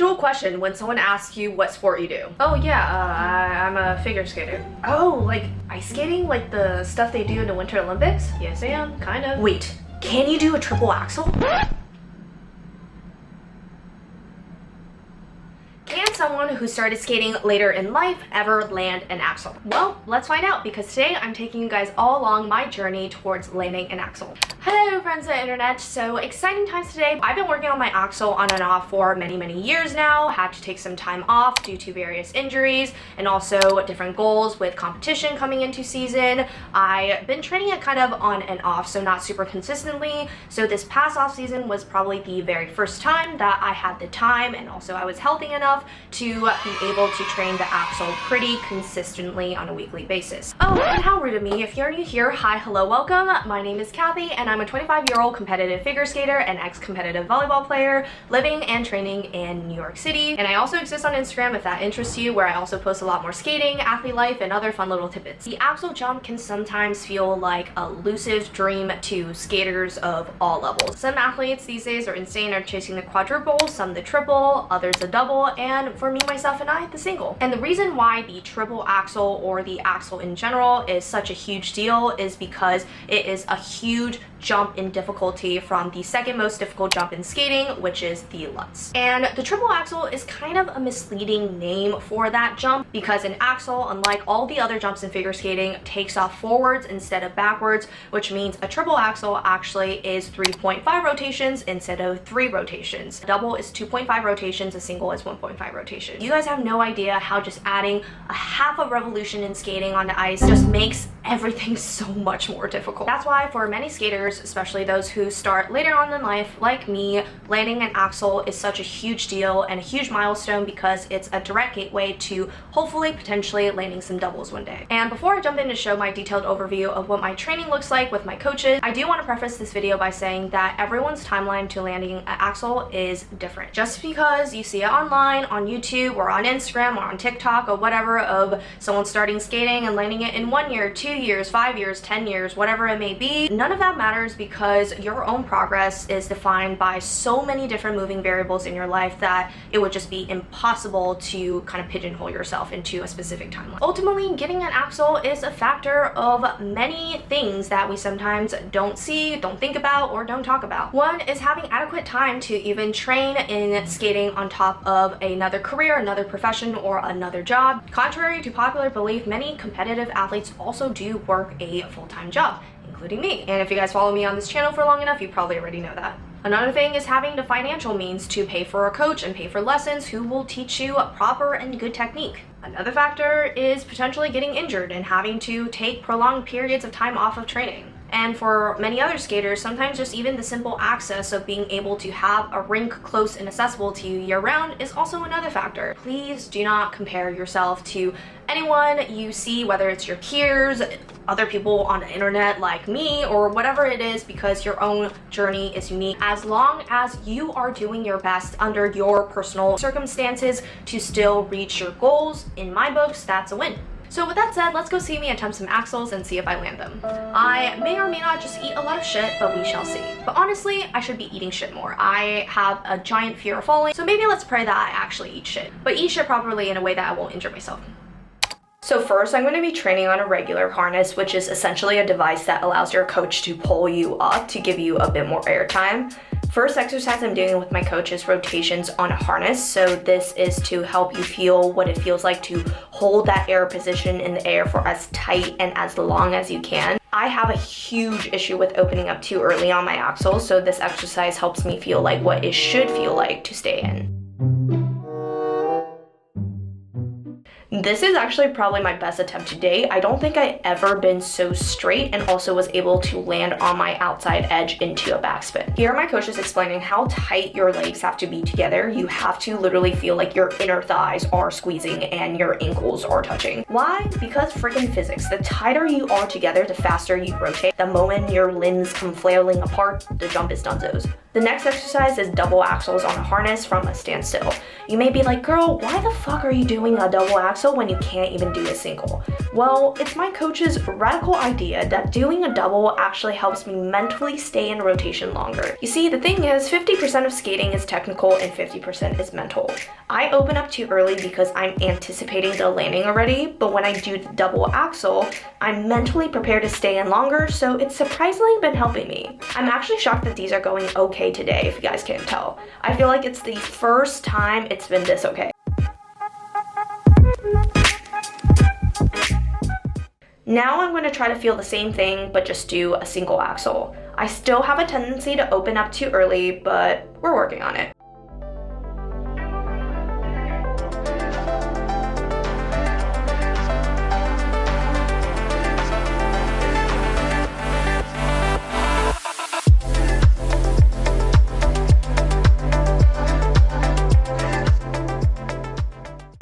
usual question when someone asks you what sport you do. Oh yeah, I'm a figure skater. Oh, like ice skating? Like the stuff they do in the Winter Olympics? Yes I am, kind of. Wait, can you do a triple axel? Can someone who started skating later in life ever land an axel? Well, let's find out, because today I'm taking you guys all along my journey towards landing an axel. Hello friends of the internet, so exciting times today. I've been working on my axel on and off for many years now. Had to take some time off due to various injuries and also different goals with competition coming into season. I've been training it kind of on and off, so not super consistently. So this past off season was probably the very first time that I had the time, and also I was healthy enough to be able to train the axle pretty consistently on a weekly basis. Oh, and how rude of me. If you're new here, hi, hello, welcome. My name is Kathy, and I'm a 25-year-old competitive figure skater and ex-competitive volleyball player living and training in New York City. And I also exist on Instagram if that interests you, where I also post a lot more skating, athlete life, and other fun little tidbits. The axle jump can sometimes feel like a elusive dream to skaters of all levels. Some athletes these days are insane, are chasing the quadruple, some the triple, others the double, and for me, myself, and I, the single. And the reason why the triple axle, or the axle in general, is such a huge deal is because it is a huge jump in difficulty from the second most difficult jump in skating, which is the lutz. And the triple axle is kind of a misleading name for that jump, because an axle, unlike all the other jumps in figure skating, takes off forwards instead of backwards, which means a triple axle actually is 3.5 rotations instead of 3 rotations. A double is 2.5 rotations, a single is 1.5 rotations. You guys have no idea how just adding a half a revolution in skating onto ice just makes everything so much more difficult. That's why for many skaters, especially those who start later on in life like me, landing an axle is such a huge deal and a huge milestone, because it's a direct gateway to hopefully potentially landing some doubles one day. And before I jump in to show my detailed overview of what my training looks like with my coaches, I do want to preface this video by saying that everyone's timeline to landing an axle is different. Just because you see it online, on YouTube, or on Instagram, or on TikTok, or whatever, of someone starting skating and landing it in 1 year, 2 years, 5 years, 10 years, whatever it may be, none of that matters, because your own progress is defined by so many different moving variables in your life that it would just be impossible to kind of pigeonhole yourself into a specific timeline. Ultimately, getting an axle is a factor of many things that we sometimes don't see, don't think about, or don't talk about. One is having adequate time to even train in skating on top of another career, another profession, or another job. Contrary to popular belief, many competitive athletes also do work a full-time job, including me. And if you guys follow me on this channel for long enough, you probably already know that. Another thing is having the financial means to pay for a coach and pay for lessons who will teach you proper and good technique. Another factor is potentially getting injured and having to take prolonged periods of time off of training. And for many other skaters, sometimes just even the simple access of being able to have a rink close and accessible to you year-round is also another factor. Please do not compare yourself to anyone you see, whether it's your peers, other people on the internet like me, or whatever it is, because your own journey is unique. As long as you are doing your best under your personal circumstances to still reach your goals, in my books, that's a win. So with that said, let's go see me attempt some axles and see if I land them. I may or may not just eat a lot of shit, but we shall see. But honestly, I should be eating shit more. I have a giant fear of falling, so maybe let's pray that I actually eat shit. But eat shit properly in a way that I won't injure myself. So first, I'm going to be training on a regular harness, which is essentially a device that allows your coach to pull you up to give you a bit more air time. First exercise I'm doing with my coach is rotations on a harness. So this is to help you feel what it feels like to hold that air position in the air for as tight and as long as you can. I have a huge issue with opening up too early on my axle, so this exercise helps me feel like what it should feel like to stay in. This is actually probably my best attempt to date. I don't think I ever been so straight and also was able to land on my outside edge into a backspin. Here my coach is explaining how tight your legs have to be together. You have to literally feel like your inner thighs are squeezing and your ankles are touching. Why? Because freaking physics. The tighter you are together, the faster you rotate. The moment your limbs come flailing apart, the jump is donezo's. The next exercise is double axles on a harness from a standstill. You may be like, girl, why the fuck are you doing a double axle when you can't even do a single? Well, it's my coach's radical idea that doing a double actually helps me mentally stay in rotation longer. You see, the thing is, 50% of skating is technical and 50% is mental. I open up too early because I'm anticipating the landing already, but when I do the double Axel, I'm mentally prepared to stay in longer, so it's surprisingly been helping me. I'm actually shocked that these are going okay today, if you guys can't tell. I feel like it's the first time it's been this okay. Now I'm going to try to feel the same thing, but just do a single Axel. I still have a tendency to open up too early, but we're working on it.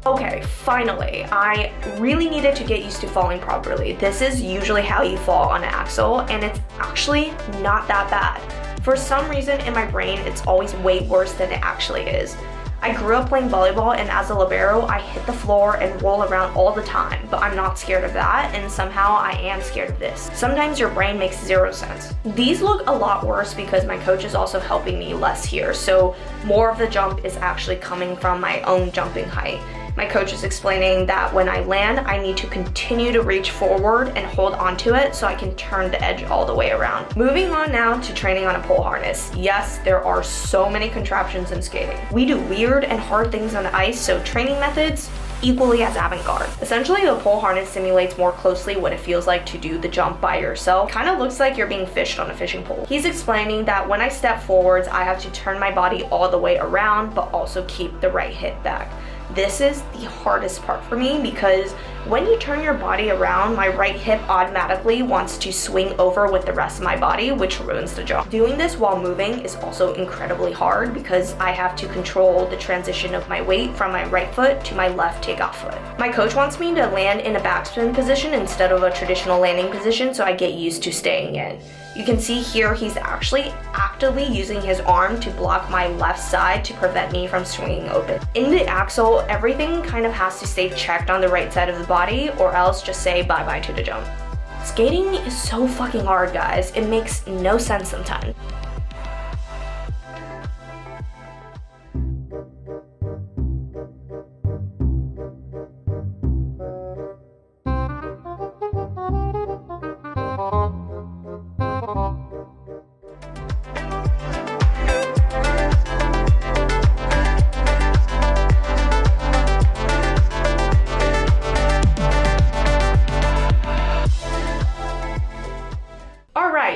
Okay, finally, I really needed to get used to falling properly. This is usually how you fall on an Axel, and it's actually not that bad. For some reason in my brain, it's always way worse than it actually is. I grew up playing volleyball, and as a libero, I hit the floor and roll around all the time, but I'm not scared of that, and somehow I am scared of this. Sometimes your brain makes zero sense. These look a lot worse because my coach is also helping me less here, so more of the jump is actually coming from my own jumping height. My coach is explaining that when I land, I need to continue to reach forward and hold onto it so I can turn the edge all the way around. Moving on now to training on a pole harness. Yes, there are so many contraptions in skating. We do weird and hard things on the ice, so training methods equally as avant-garde. Essentially, the pole harness simulates more closely what it feels like to do the jump by yourself. Kind of looks like you're being fished on a fishing pole. He's explaining that when I step forwards, I have to turn my body all the way around, but also keep the right hip back. This is the hardest part for me because when you turn your body around, my right hip automatically wants to swing over with the rest of my body, which ruins the jump. Doing this while moving is also incredibly hard because I have to control the transition of my weight from my right foot to my left takeoff foot. My coach wants me to land in a backspin position instead of a traditional landing position, so I get used to staying in. You can see here he's actually actively using his arm to block my left side to prevent me from swinging open. In the Axel, everything kind of has to stay checked on the right side of the body or else just say bye-bye to the jump. Skating is so fucking hard, guys. It makes no sense sometimes.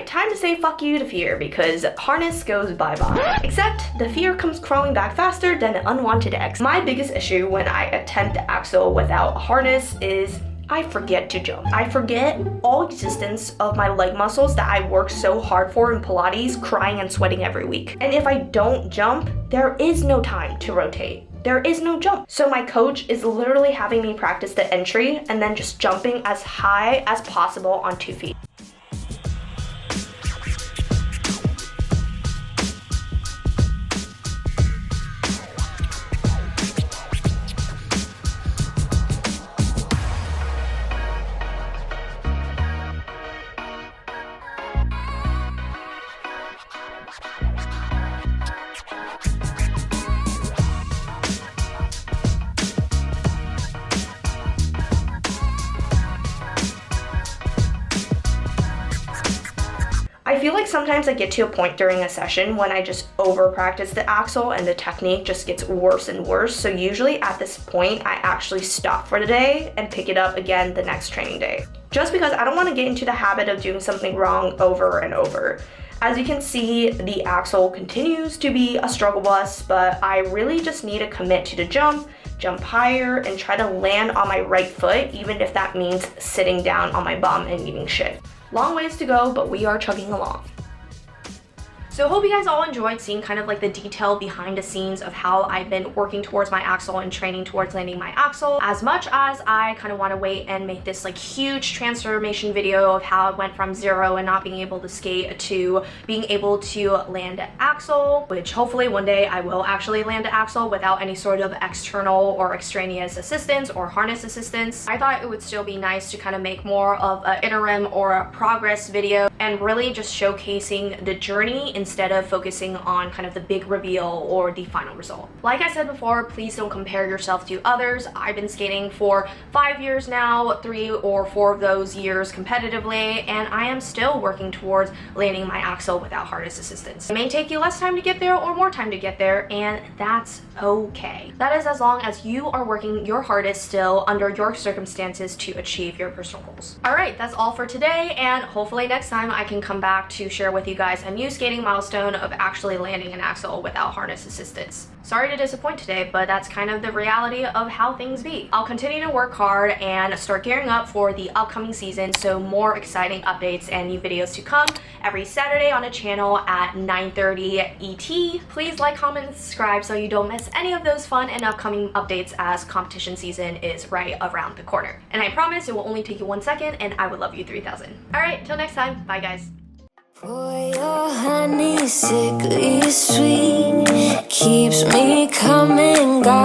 Time to say fuck you to fear because harness goes bye-bye. Except the fear comes crawling back faster than an unwanted ex. My biggest issue when I attempt the Axel without a harness is I forget to jump. I forget all existence of my leg muscles that I work so hard for in Pilates, crying and sweating every week. And if I don't jump, there is no time to rotate. There is no jump. So my coach is literally having me practice the entry and then just jumping as high as possible on 2 feet. I feel like sometimes I get to a point during a session when I just over practice the Axel and the technique just gets worse and worse. So usually at this point, I actually stop for the day and pick it up again the next training day. Just because I don't want to get into the habit of doing something wrong over and over. As you can see, the Axel continues to be a struggle bus, but I really just need to commit to the jump higher, and try to land on my right foot, even if that means sitting down on my bum and eating shit. Long ways to go, but we are chugging along. So hope you guys all enjoyed seeing kind of like the detail behind the scenes of how I've been working towards my axle and training towards landing my axle. As much as I kind of want to wait and make this like huge transformation video of how I went from zero and not being able to skate to being able to land an axle, which hopefully one day I will actually land an axle without any sort of external or extraneous assistance or harness assistance, I thought it would still be nice to kind of make more of an interim or a progress video and really just showcasing the journey instead of focusing on kind of the big reveal or the final result. Like I said before, please don't compare yourself to others. I've been skating for 5 years now, 3 or 4 of those years competitively, and I am still working towards landing my axle without harness assistance. It may take you less time to get there or more time to get there, and that's okay. That is as long as you are working your hardest still under your circumstances to achieve your personal goals. All right, that's all for today, and hopefully next time I can come back to share with you guys a new skating milestone of actually landing an axle without harness assistance. Sorry to disappoint today, but that's kind of the reality of how things be. I'll continue to work hard and start gearing up for the upcoming season, so more exciting updates and new videos to come every Saturday on the channel at 9:30 ET. Please like, comment, and subscribe so you don't miss any of those fun and upcoming updates as competition season is right around the corner. And I promise it will only take you 1 second, and I would love you 3,000. All right, till next time, bye guys. Boy, your honey sickly sweet keeps me coming, God.